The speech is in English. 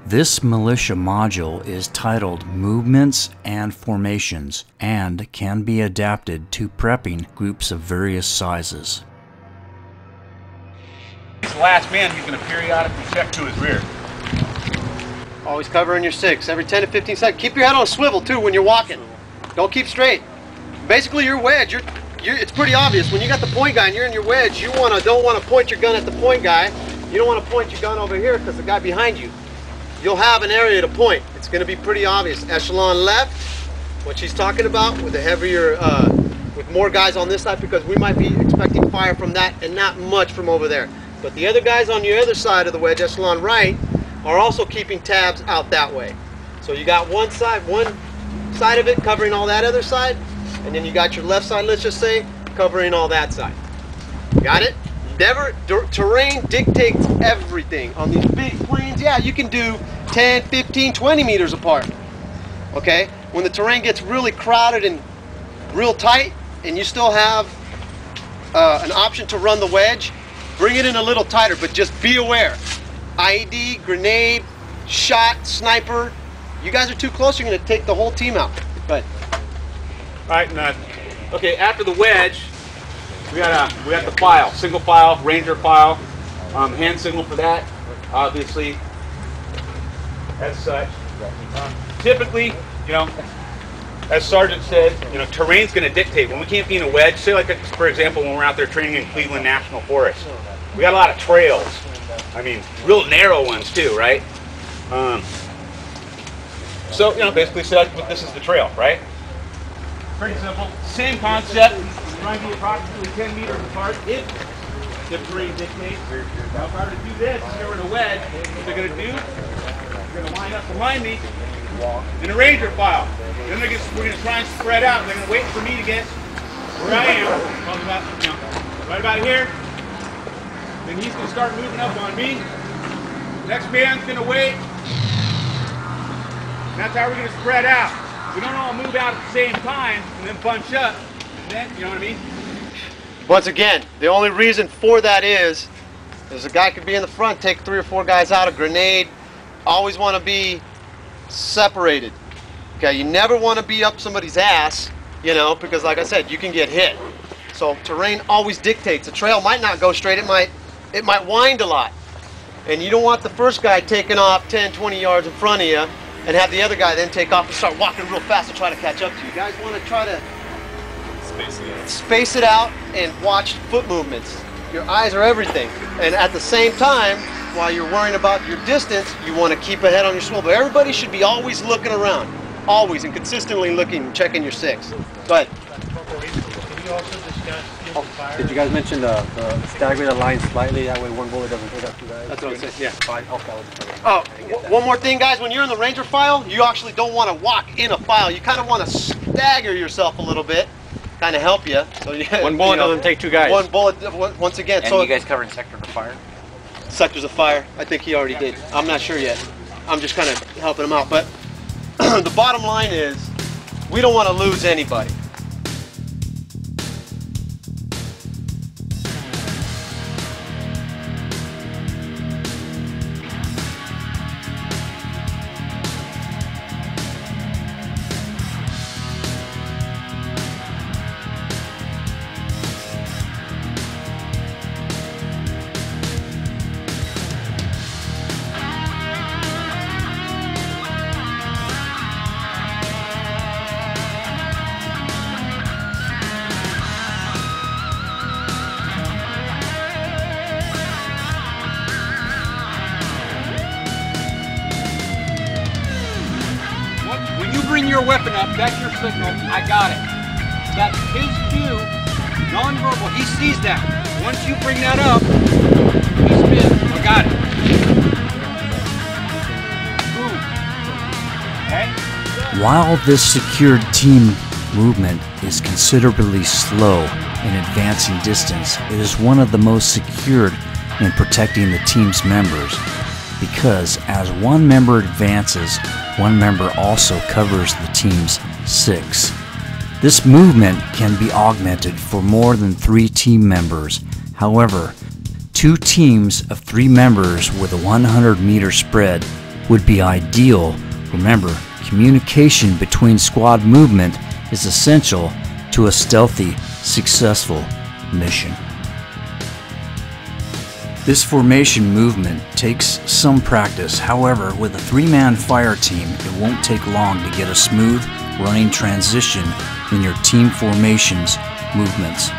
This militia module is titled Movements and Formations and can be adapted to prepping groups of various sizes. He's the last man who's going to periodically check to his rear. Always covering your 6 every 10 to 15 seconds. Keep your head on a swivel too when you're walking. Don't keep straight. Basically your wedge, it's pretty obvious. When you got the point guy and you're in your wedge, you don't want to point your gun at the point guy. You don't want to point your gun over here because the guy behind you. You'll have an area to point. It's going to be pretty obvious. Echelon left, what she's talking about, with a heavier, with more guys on this side, because we might be expecting fire from that and not much from over there. But the other guys on your other side of the wedge, echelon right, are also keeping tabs out that way. So you got one side of it covering all that other side, and then you got your left side, let's just say, covering all that side. Got it? Never, terrain dictates everything. On these big plains, yeah, you can do 10, 15, 20 meters apart. Okay? When the terrain gets really crowded and real tight, and you still have an option to run the wedge, bring it in a little tighter, but just be aware. IED, grenade, shot, sniper, you guys are too close, you're going to take the whole team out. But Alright, okay, after the wedge, we got the file, single file, ranger file, hand signal for that, obviously, as such. Typically, you know, as Sergeant said, you know, terrain's going to dictate. When we can't be in a wedge, say like, for example, when we're out there training in Cleveland National Forest, we got a lot of trails. I mean, real narrow ones too, right? So, you know, basically say this is the trail, right? Pretty simple. Same concept. Trying to be approximately 10 meters apart if the terrain dictates. Now, if I were to do this, if they were in a wedge, what they're going to do, they're going to line up behind me in a ranger file. Then we're going to try and spread out. They're going to wait for me to get where I am. Talking about, you know, right about here. Then he's going to start moving up on me. Next man's going to wait. And that's how we're going to spread out. We don't all move out at the same time and then bunch up. And then, you know what I mean? once again, the only reason for that is a guy could be in the front, take 3 or 4 guys out, a grenade. Always want to be separated. Okay, you never want to be up somebody's ass, you know, because like I said, you can get hit. So terrain always dictates. A trail might not go straight, it might wind a lot. And you don't want the first guy taking off 10, 20 yards in front of you and have the other guy then take off and start walking real fast to try to catch up to you. You guys want to try to space it out and watch foot movements. Your eyes are everything. And at the same time, while you're worrying about your distance, you want to keep a head on your swivel. Everybody should be always looking around. Always, and consistently looking, checking your 6. Go ahead. Can you also discuss fire? Did you guys mention the stagger the line slightly, that way one bullet doesn't hit up 2 guys? That's what I'm saying, yeah. Fine, okay. Oh, one more thing, guys. When you're in the ranger file, you actually don't want to walk in a file. You kind of want to stagger yourself a little bit, kind of help you. So one bullet doesn't take 2 guys. One bullet, once again. And so you guys covering sector of fire? Sectors of fire. I think he already did. I'm not sure yet. I'm just kind of helping him out. But the bottom line is, we don't want to lose anybody. Bring your weapon up, that's your signal, I got it. That's his cue, non-verbal, he sees that. Once you bring that up, he spins, I got it. Boom. Okay? While this secured team movement is considerably slow in advancing distance, it is one of the most secured in protecting the team's members, because as one member advances, one member also covers the team's 6. This movement can be augmented for more than 3 team members. However, 2 teams of 3 members with a 100-meter spread would be ideal. Remember, communication between squad movement is essential to a stealthy, successful mission. This formation movement takes some practice. However, with a 3-man fire team, it won't take long to get a smooth running transition in your team formations movements.